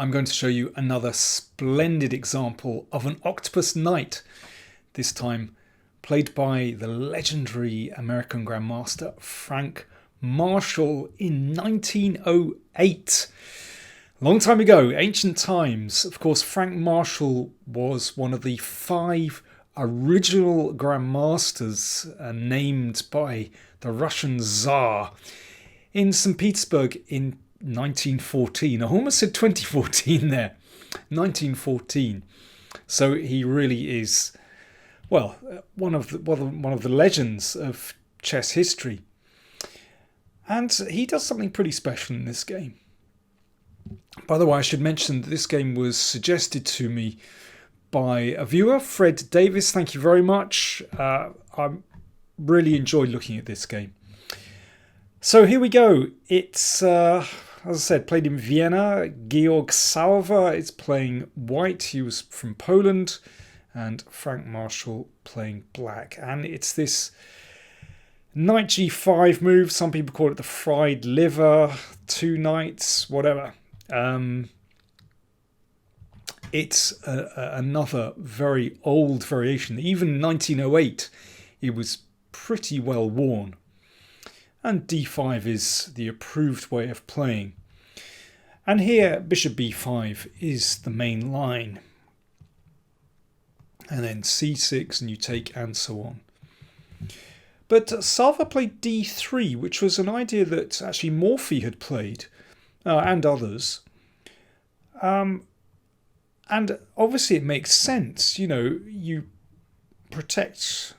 I'm going to show you another splendid example of an octopus knight, this time played by the legendary American Grandmaster Frank Marshall in 1908. Long time ago, ancient times. Of course, Frank Marshall was one of the 5 original Grandmasters named by the Russian Tsar in St. Petersburg in 1914. I almost said 2014 there. 1914. So he really is, well, one of the legends of chess history. And he does something pretty special in this game. By the way, I should mention that this game was suggested to me by a viewer, Fred Davis. Thank you very much. I really enjoyed looking at this game. So here we go. It's, as I said, played in Vienna. Georg Salwe is playing white. He was from Poland. And Frank Marshall playing black. And it's this knight g5 move. Some people call it the fried liver, 2 knights, whatever. It's another very old variation. Even 1908, it was pretty well worn. And d5 is the approved way of playing. And here, bishop b5 is the main line. And then c6, and you take, and so on. But Salwe played d3, which was an idea that actually Morphy had played, and others. And obviously it makes sense. You know, you protect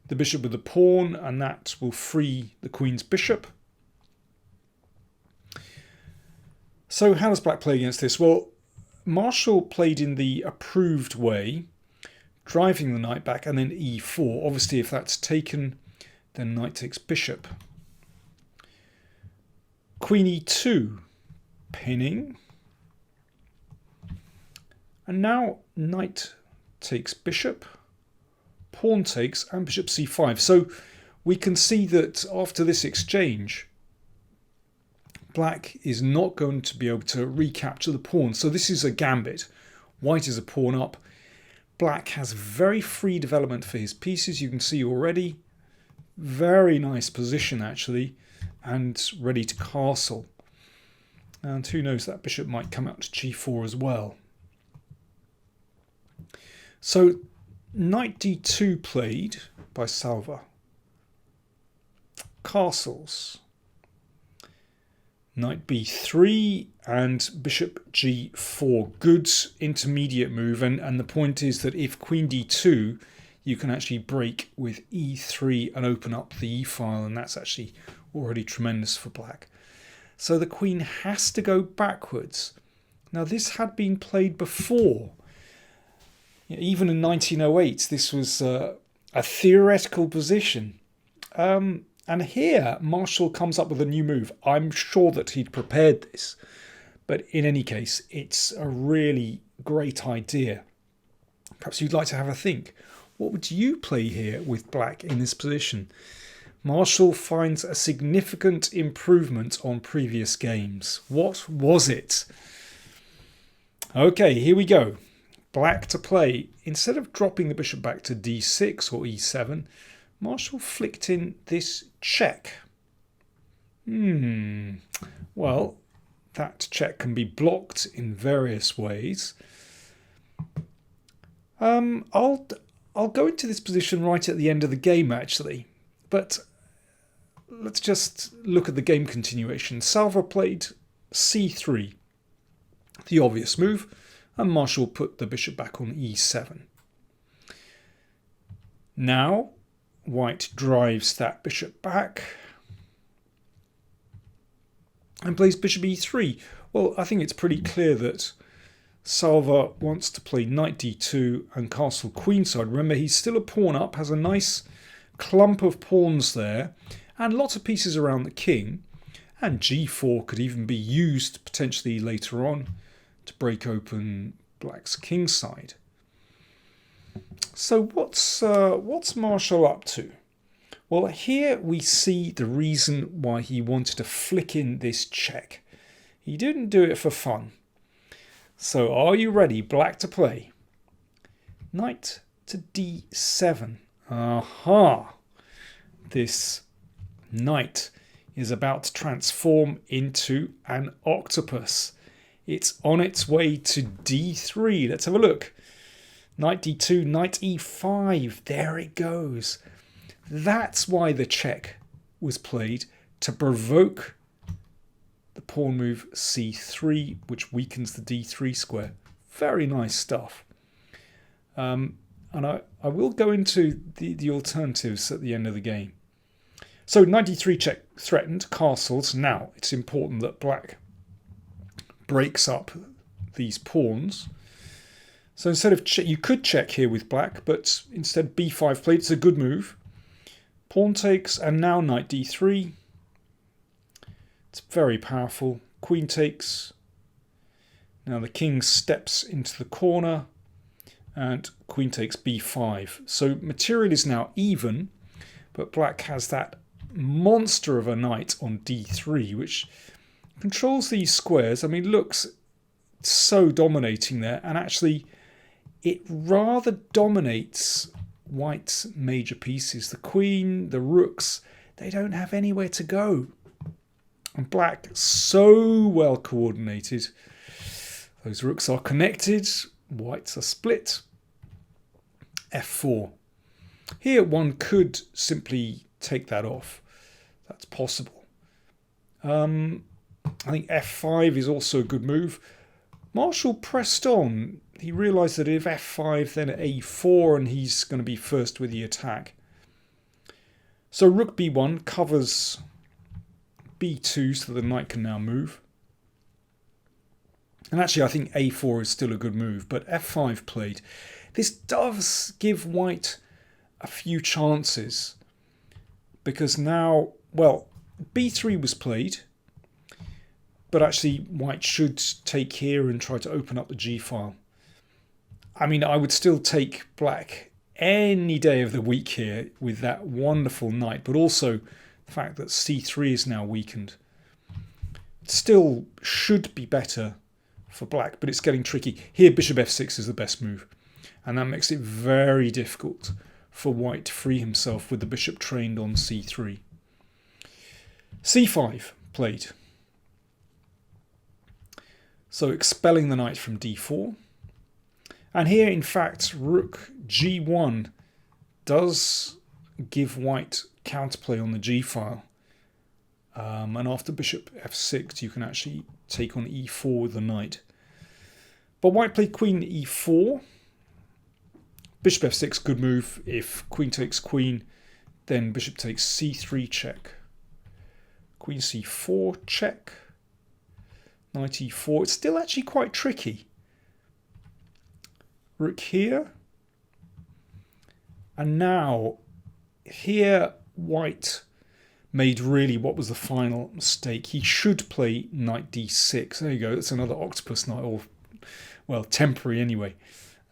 the bishop with the pawn, and that will free the queen's bishop. So how does black play against this? Well, Marshall played in the approved way, driving the knight back, and then e4. Obviously, if that's taken, then knight takes bishop. Queen e2, pinning. And now knight takes bishop, pawn takes, and bishop c5. So we can see that after this exchange, black is not going to be able to recapture the pawn. So this is a gambit. White is a pawn up. Black has very free development for his pieces. You can see already. Very nice position, actually. And ready to castle. And who knows, that bishop might come out to g4 as well. So knight d2 played by Salwe. Castles. Knight b3 and bishop g4. Good intermediate move. And the point is that if queen d2, you can actually break with e3 and open up the e-file. And that's actually already tremendous for black. So the queen has to go backwards. Now this had been played before. Even in 1908, this was a theoretical position. And here, Marshall comes up with a new move. I'm sure that he'd prepared this. But in any case, it's a really great idea. Perhaps you'd like to have a think. What would you play here with black in this position? Marshall finds a significant improvement on previous games. What was it? Okay, here we go. Black to play. Instead of dropping the bishop back to d6 or e7, Marshall flicked in this check. Well, that check can be blocked in various ways. I'll go into this position right at the end of the game, actually. But let's just look at the game continuation. Salwe played c3, the obvious move, and Marshall put the bishop back on e7. Now, white drives that bishop back and plays bishop e3. Well, I think it's pretty clear that Salwe wants to play knight d2 and castle queenside. Remember, he's still a pawn up, has a nice clump of pawns there, and lots of pieces around the king. And g4 could even be used potentially later on to break open black's kingside. So what's Marshall up to? Well, here we see the reason why he wanted to flick in this check. He didn't do it for fun. So are you ready, black to play? Knight to d7. Aha! This knight is about to transform into an octopus. It's on its way to d3. Let's have a look. Knight d2, knight e5. There it goes. That's why the check was played, to provoke the pawn move c3, which weakens the d3 square. Very nice stuff. And I will go into the alternatives at the end of the game. So knight d3 check threatened, castles. Now it's important that black breaks up these pawns. So instead of you could check here with black, but instead b5 played. It's a good move. Pawn takes, and now knight d3. It's very powerful. Queen takes. Now the king steps into the corner, and queen takes b5. So material is now even, but black has that monster of a knight on d3, which controls these squares. I mean, looks so dominating there, and actually it rather dominates white's major pieces. The queen, the rooks, they don't have anywhere to go. And black, so well coordinated. Those rooks are connected, whites are split. f4. Here one could simply take that off. That's possible. I think f5 is also a good move. Marshall pressed on. He realised that if f5, then a4, and he's going to be first with the attack. So rook b1 covers b2, so the knight can now move. And actually I think a4 is still a good move, but f5 played. This does give white a few chances, because now, well, b3 was played, but actually white should take here and try to open up the g-file. I mean, I would still take black any day of the week here with that wonderful knight, but also the fact that c3 is now weakened. It still should be better for black, but it's getting tricky. Here bishop f6 is the best move, and that makes it very difficult for white to free himself with the bishop trained on c3. c5 played. So expelling the knight from d4. And here, in fact, rook g1 does give white counterplay on the g-file. And after bishop f6, you can actually take on e4 with the knight. But white played queen e4. Bishop f6, good move. If queen takes queen, then bishop takes c3 check. Queen c4 check. Knight e4. It's still actually quite tricky. Rook here. And now, here white made really what was the final mistake. He should play knight d6. There you go. That's another octopus knight, or, well, temporary anyway.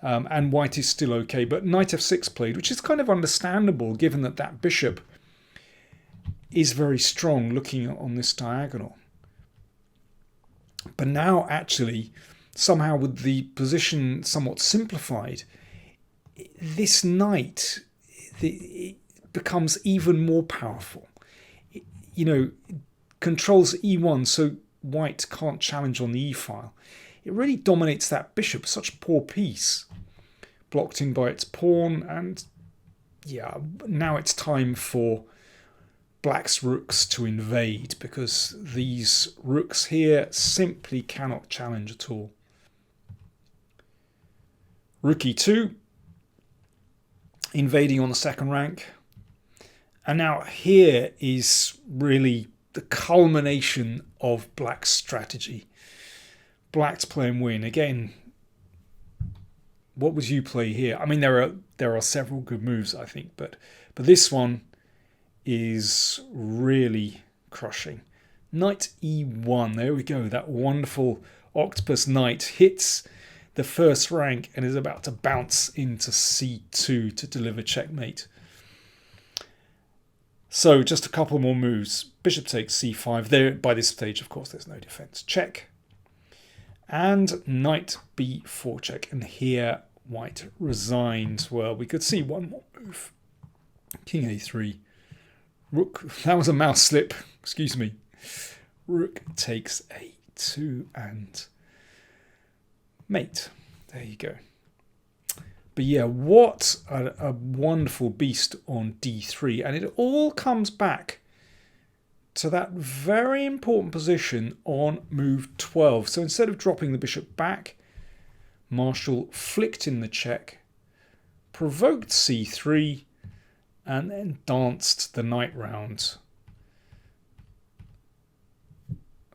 And white is still okay. But knight f6 played, which is kind of understandable given that that bishop is very strong looking on this diagonal. But now actually, somehow with the position somewhat simplified, this knight it becomes even more powerful. You know, controls e1, so white can't challenge on the e-file. It really dominates that bishop, such a poor piece. Blocked in by its pawn, and yeah, now it's time for black's rooks to invade, because these rooks here simply cannot challenge at all. Rook e2, invading on the second rank. And now here is really the culmination of black's strategy. Black's play and win. Again, what would you play here? I mean, there are several good moves, I think, but this one is really crushing. Knight e1, there we go. That wonderful octopus knight hits the first rank and is about to bounce into c2 to deliver checkmate. So just a couple more moves. Bishop takes c5. There, by this stage, of course, there's no defense. Check. And knight b4 check. And here white resigns. Well, we could see one more move. King a3. Rook. That was a mouse slip. Excuse me. Rook takes a2 and mate. There you go. But yeah, what a wonderful beast on d3. And it all comes back to that very important position on move 12. So instead of dropping the bishop back, Marshall flicked in the check, provoked c3, and then danced the knight round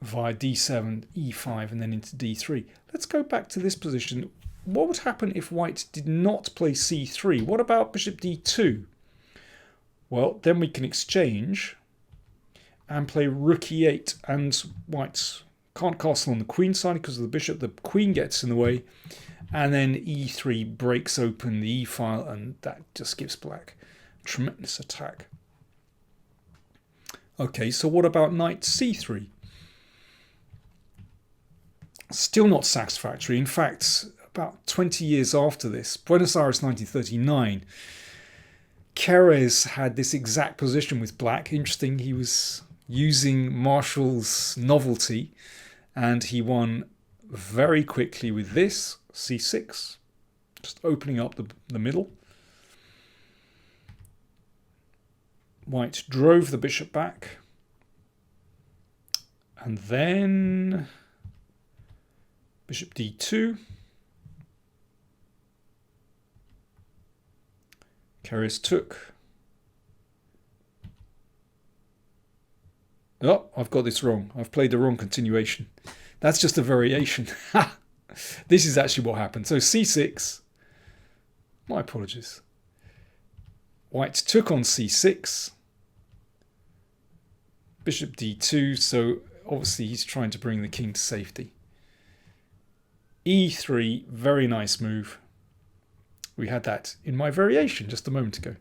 via d7, e5, and then into d3. Let's go back to this position. What would happen if white did not play c3? What about bishop d2? Well, then we can exchange and play rook e8, and white can't castle on the queen side because of the bishop. The queen gets in the way, and then e3 breaks open the e file, and that just gives black a tremendous attack. Okay, so what about knight c3? Still not satisfactory. In fact, about 20 years after this, Buenos Aires 1939, Keres had this exact position with black. Interesting, he was using Marshall's novelty, and he won very quickly with this, c6, just opening up the middle. White drove the bishop back, and then bishop d2. Keres took. Oh, I've got this wrong. I've played the wrong continuation. That's just a variation. This is actually what happened. So c6. My apologies. White took on c6. Bishop d2. So obviously he's trying to bring the king to safety. e3. Very nice move. We had that in my variation just a moment ago.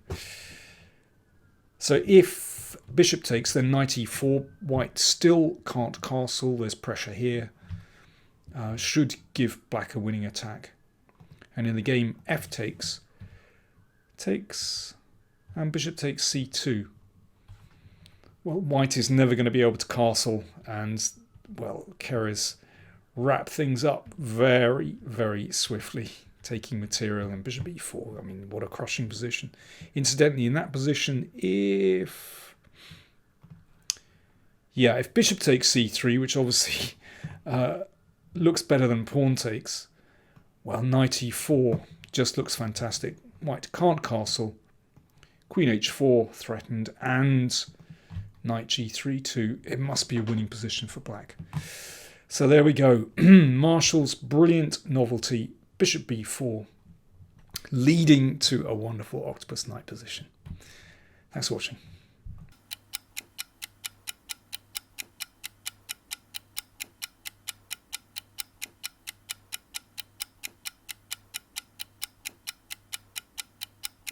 So if bishop takes, then knight e4. White still can't castle. There's pressure here. Should give black a winning attack. And in the game, f takes, and bishop takes c2. Well, white is never going to be able to castle, and, well, Keres wrap things up very, very swiftly, taking material and bishop e4. I mean, what a crushing position. Incidentally, in that position, if bishop takes c3, which obviously looks better than pawn takes, well, knight e4 just looks fantastic. White can't castle. Queen h4 threatened, and knight g3 too. It must be a winning position for black. So there we go. Marshall's brilliant novelty, bishop b4, leading to a wonderful octopus knight position. Thanks for watching.